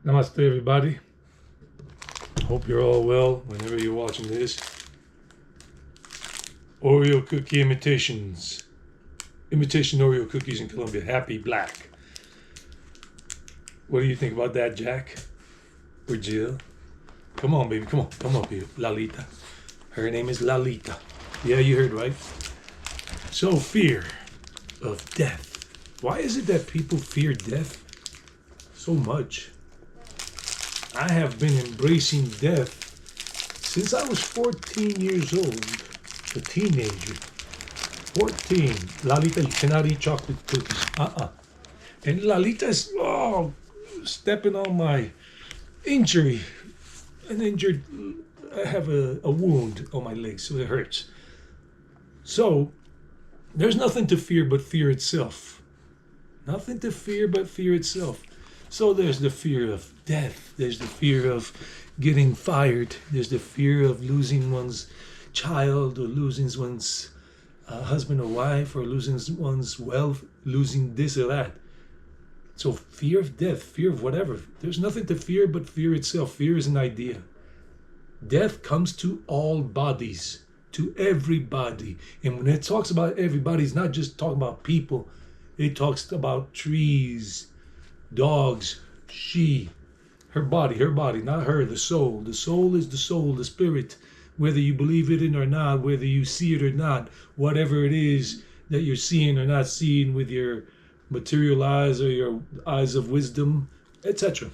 Namaste, everybody. Hope you're all well whenever you're watching this. Oreo cookie imitations. Imitation Oreo cookies in Colombia. Happy Black. What do you think about that, Jack? Or Jill? Come on, baby. Come on. Come up here. Lalita. Her name is Lalita. Yeah, you heard right. So, fear of death. Why is it that people fear death so much? I have been embracing death since I was 14 years old, a teenager. 14. Lalita, you cannot eat chocolate cookies. And Lalita's stepping on my injury. I have a wound on my leg, so it hurts. So, there's nothing to fear but fear itself. Nothing to fear but fear itself. So there's the fear of death. There's the fear of getting fired. There's the fear of losing one's child or losing one's husband or wife or losing one's wealth, losing this or that. So fear of death, fear of whatever. There's nothing to fear but fear itself. Fear is an idea. Death comes to all bodies, to everybody. And when it talks about everybody, it's not just talking about people. It talks about trees, dogs, she, her body, not her, the soul. The soul is the soul, the spirit, whether you believe it in or not, whether you see it or not, whatever it is that you're seeing or not seeing with your material eyes or your eyes of wisdom, etc.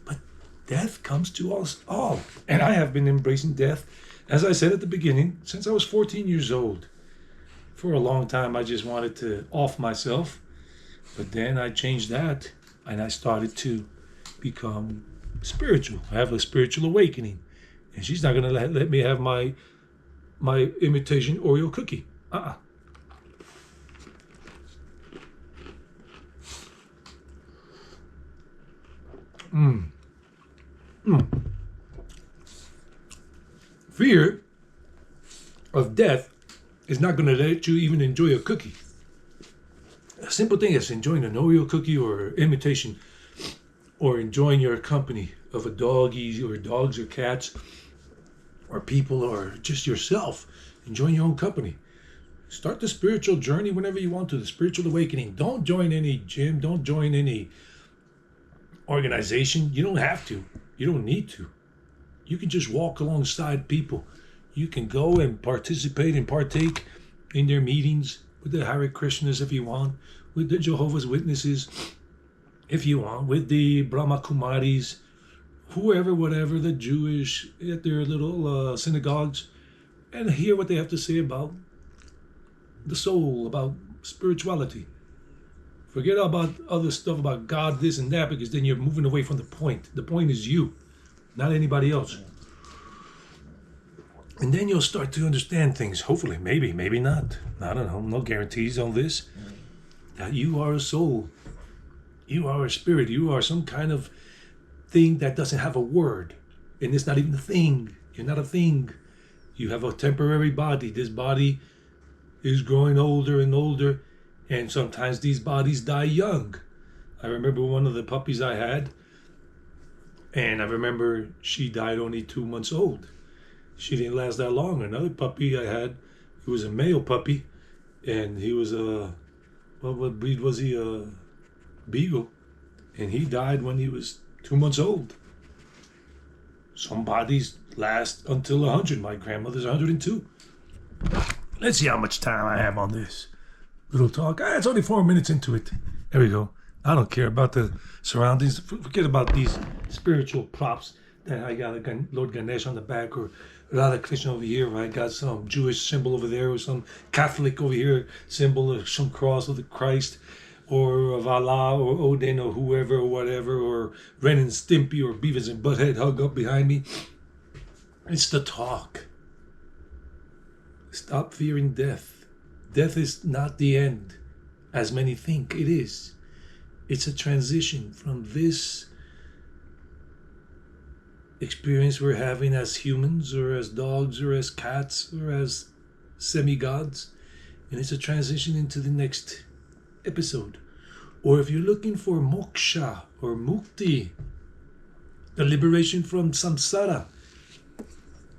But death comes to us all. And I have been embracing death, as I said at the beginning, since I was 14 years old. For a long time, I just wanted to off myself. But then I changed that and I started to become spiritual. I have a spiritual awakening. And she's not going to let me have my imitation Oreo cookie. Fear of death is not going to let you even enjoy a cookie. A simple thing is enjoying an Oreo cookie or imitation, or enjoying your company of a doggy or dogs or cats or people or just yourself, enjoying your own company. Start the spiritual journey whenever you want to, the spiritual awakening. Don't join any gym, don't join any organization. You don't have to. You don't need to. You can just walk alongside people. You can go and participate and partake in their meetings with the Hare Krishnas if you want, with the Jehovah's Witnesses if you want, with the Brahma Kumaris, whoever, whatever, the Jewish at their little synagogues, and hear what they have to say about the soul, about spirituality. Forget about other stuff about God, this and that, because then you're moving away from the point. The point is you, not anybody else. And then you'll start to understand things, hopefully, maybe not. I don't know, no guarantees on this. That you are a soul. You are a spirit. You are some kind of thing that doesn't have a word. And it's not even a thing. You're not a thing. You have a temporary body. This body is growing older and older. And sometimes these bodies die young. I remember one of the puppies I had. And I remember she died only 2 months old. She didn't last that long. Another puppy I had, it was a male puppy, and he was what breed was he? A beagle, and he died when he was 2 months old. Some bodies last until 100. My grandmother's 102. Let's see how much time I have on this little talk. It's only 4 minutes into it. There we go. I don't care about the surroundings. Forget about these spiritual props that I got Lord Ganesh on the back, or Radha Krishna over here, or I got some Jewish symbol over there, or some Catholic over here symbol, or some cross of the Christ, or of Allah, or Odin, or whoever, or whatever, or Ren and Stimpy, or Beavis and Butthead hug up behind me. It's the talk. Stop fearing death. Death is not the end, as many think it is. It's a transition from this experience we're having as humans or as dogs or as cats or as semi-gods, and it's a transition into the next episode Or if you're looking for moksha or mukti, the liberation from samsara,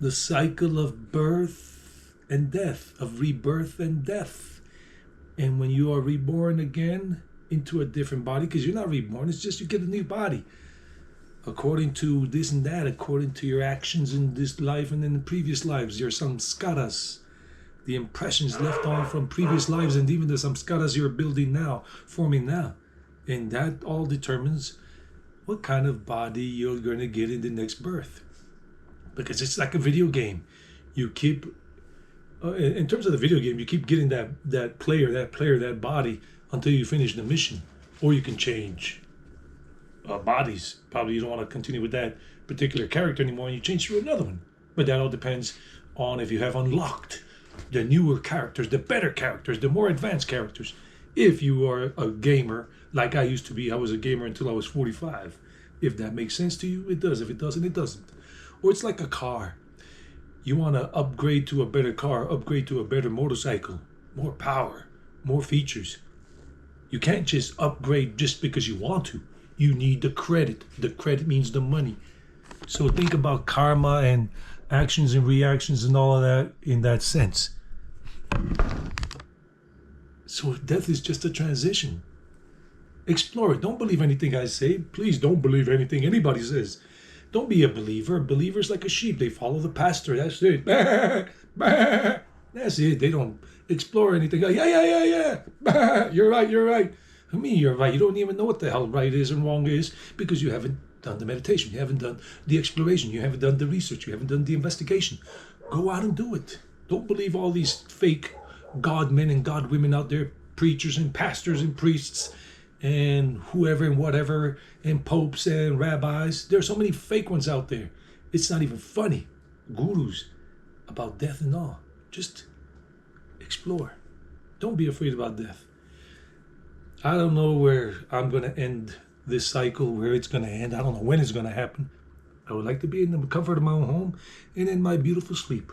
the cycle of birth and death, of rebirth and death. And when you are reborn again into a different body, because you're not reborn, it's just you get a new body. According to this and that, according to your actions in this life and in the previous lives, your samskaras, the impressions left on from previous lives, and even the samskaras you're building now, forming now. And that all determines what kind of body you're going to get in the next birth. Because it's like a video game. You keep, in terms of the video game, you keep getting that player, that body until you finish the mission. Or you can change bodies. Probably you don't want to continue with that particular character anymore and you change to another one. But that all depends on if you have unlocked the newer characters, the better characters, the more advanced characters. If you are a gamer, like I used to be, I was a gamer until I was 45. If that makes sense to you, it does. If it doesn't, it doesn't. Or it's like a car. You want to upgrade to a better car, upgrade to a better motorcycle, more power, more features. You can't just upgrade just because you want to. You need the credit. The credit means the money. So think about karma and actions and reactions and all of that in that sense. So death is just a transition. Explore it. Don't believe anything I say. Please don't believe anything anybody says. Don't be a believer. A believer is like a sheep. They follow the pastor. That's it. That's it. They don't explore anything. Yeah. You're right. I mean, you're right. You don't even know what the hell right is and wrong is because you haven't done the meditation. You haven't done the exploration. You haven't done the research. You haven't done the investigation. Go out and do it. Don't believe all these fake God men and God women out there, preachers and pastors and priests and whoever and whatever and popes and rabbis. There are so many fake ones out there. It's not even funny. Gurus about death and all. Just explore. Don't be afraid about death. I don't know where I'm going to end this cycle, where it's going to end. I don't know when it's going to happen. I would like to be in the comfort of my own home and in my beautiful sleep.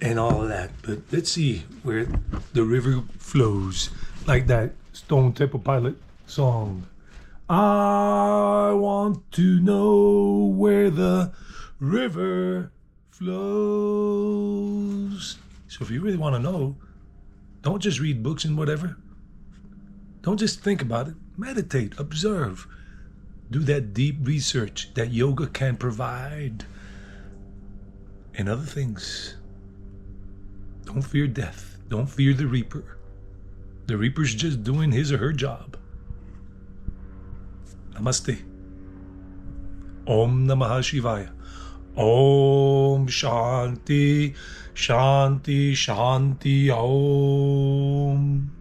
And all of that. But let's see where the river flows. Like that Stone Temple Pilot song. I want to know where the river flows. So if you really want to know, don't just read books and whatever. Don't just think about it. Meditate, observe. Do that deep research that yoga can provide. And other things. Don't fear death. Don't fear the Reaper. The Reaper's just doing his or her job. Namaste. Om Namah Shivaya. Om Shanti, Shanti, Shanti, Om.